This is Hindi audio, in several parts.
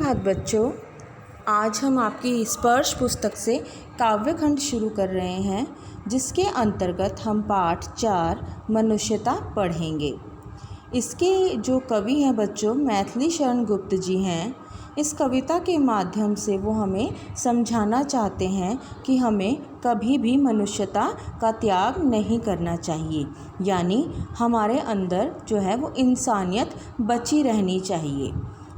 सुप्रभात बच्चों। आज हम आपकी स्पर्श पुस्तक से काव्यखंड शुरू कर रहे हैं, जिसके अंतर्गत हम पाठ 4 मनुष्यता पढ़ेंगे। इसके जो कवि हैं बच्चों, मैथिली शरण गुप्त जी हैं। इस कविता के माध्यम से वो हमें समझाना चाहते हैं कि हमें कभी भी मनुष्यता का त्याग नहीं करना चाहिए, यानी हमारे अंदर जो है वो इंसानियत बची रहनी चाहिए।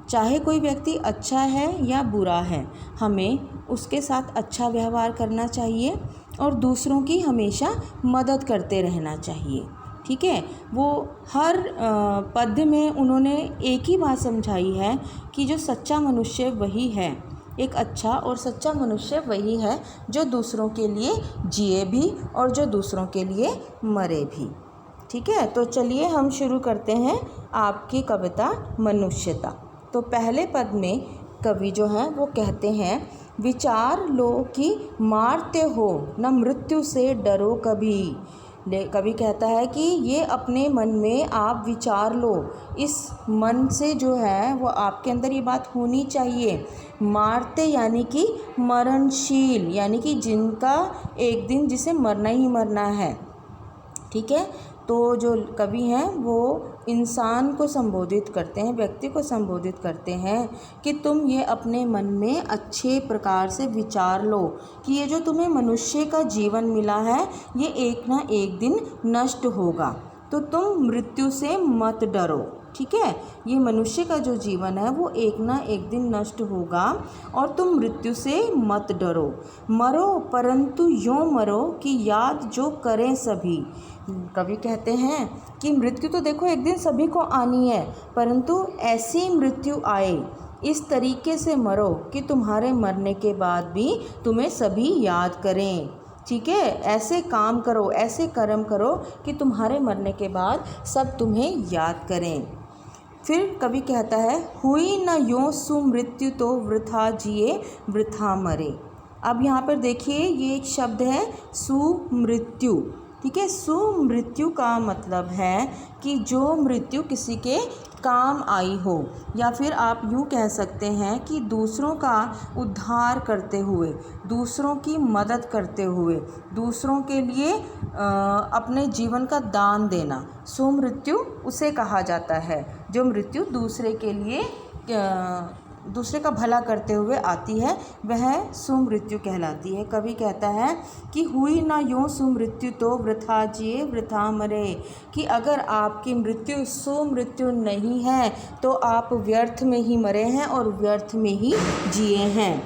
चाहे कोई व्यक्ति अच्छा है या बुरा है, हमें उसके साथ अच्छा व्यवहार करना चाहिए और दूसरों की हमेशा मदद करते रहना चाहिए। ठीक है, वो हर पद्य में उन्होंने एक ही बात समझाई है कि जो सच्चा मनुष्य वही है, एक अच्छा और सच्चा मनुष्य वही है जो दूसरों के लिए जिए भी और जो दूसरों के लिए मरे भी। ठीक है, तो चलिए हम शुरू करते हैं आपकी कविता मनुष्यता। तो पहले पद में कवि जो हैं वो कहते हैं, विचार लो कि मारते हो न मृत्यु से डरो कभी। कवि कहता है कि ये अपने मन में आप विचार लो, इस मन से जो है वो आपके अंदर ये बात होनी चाहिए। मारते यानी कि मरणशील, यानी कि जिनका एक दिन जिसे मरना ही मरना है। ठीक है, तो जो कवि हैं वो इंसान को संबोधित करते हैं, व्यक्ति को संबोधित करते हैं कि तुम ये अपने मन में अच्छे प्रकार से विचार लो कि ये जो तुम्हें मनुष्य का जीवन मिला है ये एक ना एक दिन नष्ट होगा, तो तुम मृत्यु से मत डरो। ठीक है, ये मनुष्य का जो जीवन है वो एक ना एक दिन नष्ट होगा और तुम मृत्यु से मत डरो। मरो परंतु यूँ मरो कि याद जो करें सभी। कवि कहते हैं कि मृत्यु तो देखो एक दिन सभी को आनी है, परंतु ऐसी मृत्यु आए, इस तरीके से मरो कि तुम्हारे मरने के बाद भी तुम्हें सभी याद करें। ठीक है, ऐसे काम करो, ऐसे कर्म करो कि तुम्हारे मरने के बाद सब तुम्हें याद करें। फिर कवि कहता है, हुई न यूँ सुमृत्यु तो वृथा जिए वृथा मरे। अब यहाँ पर देखिए ये एक शब्द है सुमृत्यु। ठीक है, सुमृत्यु का मतलब है कि जो मृत्यु किसी के काम आई हो, या फिर आप यूँ कह सकते हैं कि दूसरों का उद्धार करते हुए, दूसरों की मदद करते हुए, दूसरों के लिए अपने जीवन का दान देना, सुमृत्यु उसे कहा जाता है जो मृत्यु दूसरे के लिए दूसरे का भला करते हुए आती है, वह सुमृत्यु कहलाती है। कवि कहता है कि हुई ना यूँ सुमृत्यु तो वृथा जिए वृथा मरे, कि अगर आपकी मृत्यु सुमृत्यु नहीं है तो आप व्यर्थ में ही मरे हैं और व्यर्थ में ही जिए हैं।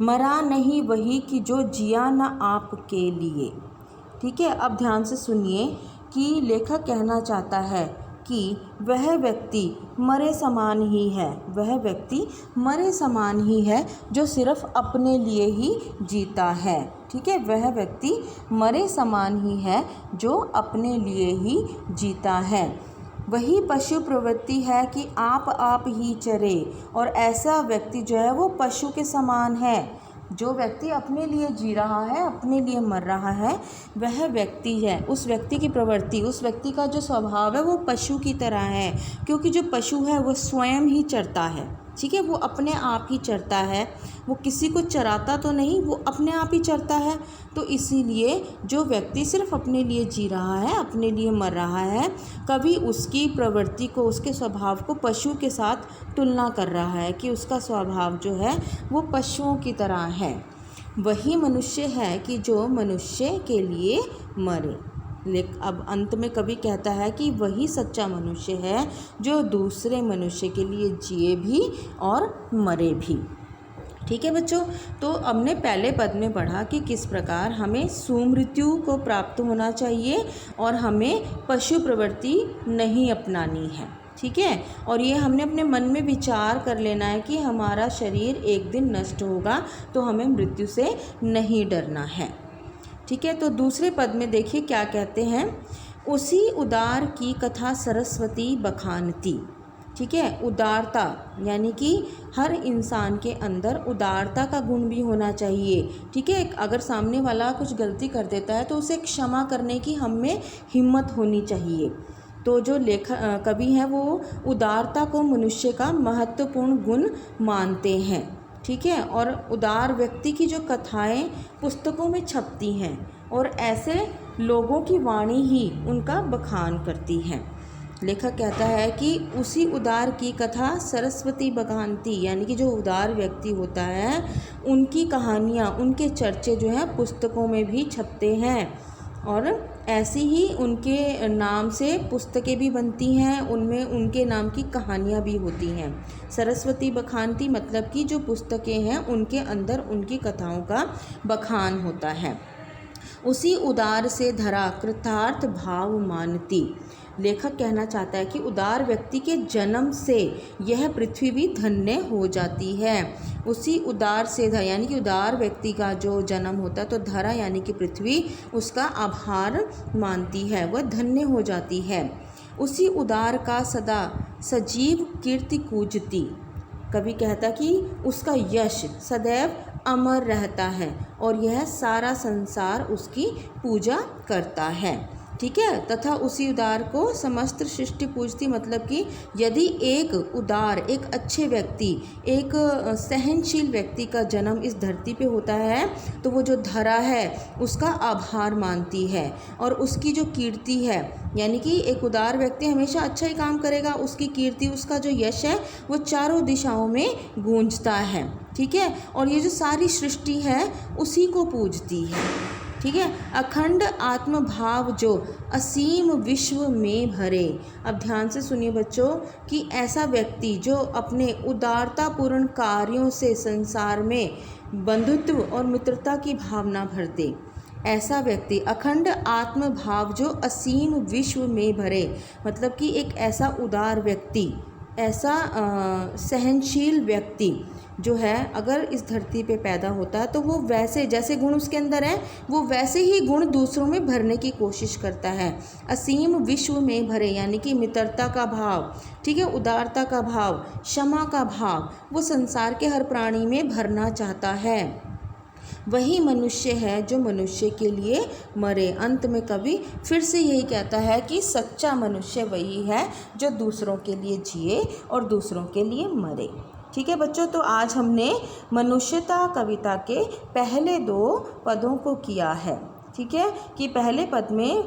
मरा नहीं वही कि जो जिया ना आपके लिए। ठीक है, अब ध्यान से सुनिए कि लेखक कहना चाहता है कि वह व्यक्ति मरे समान ही है, वह व्यक्ति मरे समान ही है जो सिर्फ अपने लिए ही जीता है। ठीक है, वह व्यक्ति मरे समान ही है जो अपने लिए ही जीता है। वही पशु प्रवृत्ति है कि आप ही चरे, और ऐसा व्यक्ति जो है वो पशु के समान है। जो व्यक्ति अपने लिए जी रहा है, अपने लिए मर रहा है, वह व्यक्ति है, उस व्यक्ति की प्रवृत्ति, उस व्यक्ति का जो स्वभाव है वो पशु की तरह है, क्योंकि जो पशु है वो स्वयं ही चरता है। ठीक है, वो अपने आप ही चरता है, वो किसी को चराता तो नहीं, वो अपने आप ही चरता है। तो इसीलिए जो व्यक्ति सिर्फ अपने लिए जी रहा है, अपने लिए मर रहा है, कभी उसकी प्रवृत्ति को, उसके स्वभाव को पशु के साथ तुलना कर रहा है कि उसका स्वभाव जो है वो पशुओं की तरह है। वही मनुष्य है कि जो मनुष्य के लिए मरे। लेकिन अब अंत में कवि कहता है कि वही सच्चा मनुष्य है जो दूसरे मनुष्य के लिए जिए भी और मरे भी। ठीक है बच्चों, तो हमने पहले पद में पढ़ा कि किस प्रकार हमें सुमृत्यु को प्राप्त होना चाहिए और हमें पशु प्रवृत्ति नहीं अपनानी है। ठीक है, और ये हमने अपने मन में विचार कर लेना है कि हमारा शरीर एक दिन नष्ट होगा, तो हमें मृत्यु से नहीं डरना है। ठीक है, तो दूसरे पद में देखिए क्या कहते हैं, उसी उदार की कथा सरस्वती बखानती। ठीक है, उदारता यानी कि हर इंसान के अंदर उदारता का गुण भी होना चाहिए। ठीक है, अगर सामने वाला कुछ गलती कर देता है तो उसे क्षमा करने की हम में हिम्मत होनी चाहिए। तो जो कवि हैं वो उदारता को मनुष्य का महत्वपूर्ण गुण मानते हैं। ठीक है, और उदार व्यक्ति की जो कथाएं पुस्तकों में छपती हैं और ऐसे लोगों की वाणी ही उनका बखान करती हैं। लेखक कहता है कि उसी उदार की कथा सरस्वती बखानती, यानी कि जो उदार व्यक्ति होता है उनकी कहानियाँ, उनके चर्चे जो हैं पुस्तकों में भी छपते हैं और ऐसी ही उनके नाम से पुस्तकें भी बनती हैं, उनमें उनके नाम की कहानियाँ भी होती हैं। सरस्वती बखानती मतलब कि जो पुस्तकें हैं उनके अंदर उनकी कथाओं का बखान होता है। उसी उदार से धरा कृतार्थ भाव मानती। लेखक कहना चाहता है कि उदार व्यक्ति के जन्म से यह पृथ्वी भी धन्य हो जाती है। उसी उदार से धरा यानी कि उदार व्यक्ति का जो जन्म होता है तो धरा यानी कि पृथ्वी उसका आभार मानती है, वह धन्य हो जाती है। उसी उदार का सदा सजीव कीर्ति कूजती। कवि कहता कि उसका यश सदैव अमर रहता है और यह सारा संसार उसकी पूजा करता है। ठीक है, तथा उसी उदार को समस्त सृष्टि पूजती, मतलब कि यदि एक उदार, एक अच्छे व्यक्ति, एक सहनशील व्यक्ति का जन्म इस धरती पे होता है तो वो जो धरा है उसका आभार मानती है और उसकी जो कीर्ति है, यानी कि एक उदार व्यक्ति हमेशा अच्छा ही काम करेगा, उसकी कीर्ति, उसका जो यश है वो चारों दिशाओं में गूंजता है। ठीक है, और ये जो सारी सृष्टि है उसी को पूजती है। ठीक है, अखंड आत्मभाव जो असीम विश्व में भरे। अब ध्यान से सुनिए बच्चों कि ऐसा व्यक्ति जो अपने उदारतापूर्ण कार्यों से संसार में बंधुत्व और मित्रता की भावना भर दे, ऐसा व्यक्ति अखंड आत्मभाव जो असीम विश्व में भरे, मतलब कि एक ऐसा उदार व्यक्ति, ऐसा सहनशील व्यक्ति जो है अगर इस धरती पे पैदा होता है तो वो वैसे जैसे गुण उसके अंदर है वो वैसे ही गुण दूसरों में भरने की कोशिश करता है। असीम विश्व में भरे यानी कि मित्रता का भाव, ठीक है, उदारता का भाव, क्षमा का भाव वो संसार के हर प्राणी में भरना चाहता है। वही मनुष्य है जो मनुष्य के लिए मरे। अंत में कवि फिर से यही कहता है कि सच्चा मनुष्य वही है जो दूसरों के लिए जिए और दूसरों के लिए मरे। ठीक है बच्चों, तो आज हमने मनुष्यता कविता के पहले 2 पदों को किया है। ठीक है, कि पहले पद में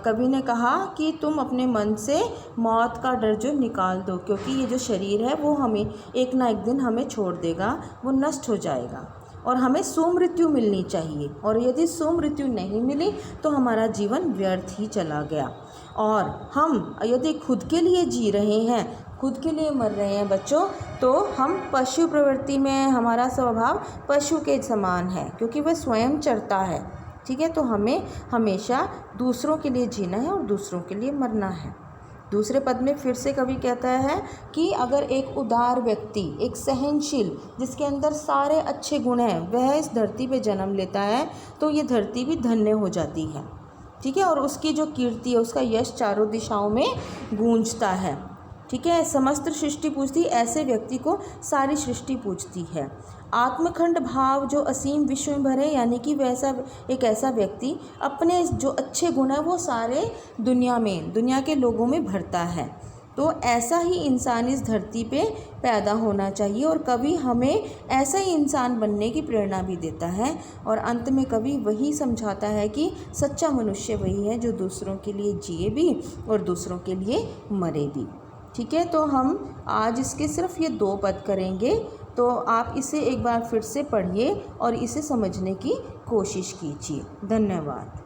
कवि ने कहा कि तुम अपने मन से मौत का डर जो निकाल दो, क्योंकि ये जो शरीर है वो हमें एक ना एक दिन हमें छोड़ देगा, वो नष्ट हो जाएगा और हमें सुमृत्यु मिलनी चाहिए, और यदि सुमृत्यु नहीं मिली तो हमारा जीवन व्यर्थ ही चला गया। और हम यदि खुद के लिए जी रहे हैं, खुद के लिए मर रहे हैं बच्चों, तो हम पशु प्रवृत्ति में, हमारा स्वभाव पशु के समान है क्योंकि वह स्वयं चरता है। ठीक है, तो हमें हमेशा दूसरों के लिए जीना है और दूसरों के लिए मरना है। दूसरे पद में फिर से कवि कहता है कि अगर एक उदार व्यक्ति, एक सहनशील जिसके अंदर सारे अच्छे गुण हैं, वह इस धरती पे जन्म लेता है तो ये धरती भी धन्य हो जाती है। ठीक है, और उसकी जो कीर्ति है, उसका यश चारों दिशाओं में गूंजता है। ठीक है, समस्त सृष्टि पूजती, ऐसे व्यक्ति को सारी सृष्टि पूजती है। आत्मखंड भाव जो असीम विश्व में भरे, यानी कि वैसा एक ऐसा व्यक्ति अपने जो अच्छे गुण है वो सारे दुनिया के लोगों में भरता है। तो ऐसा ही इंसान इस धरती पे पैदा होना चाहिए और कवि हमें ऐसा ही इंसान बनने की प्रेरणा भी देता है। और अंत में कवि वही समझाता है कि सच्चा मनुष्य वही है जो दूसरों के लिए जिए भी और दूसरों के लिए मरे भी। ठीक है, तो हम आज इसके सिर्फ ये 2 पद करेंगे, तो आप इसे एक बार फिर से पढ़िए और इसे समझने की कोशिश कीजिए। धन्यवाद।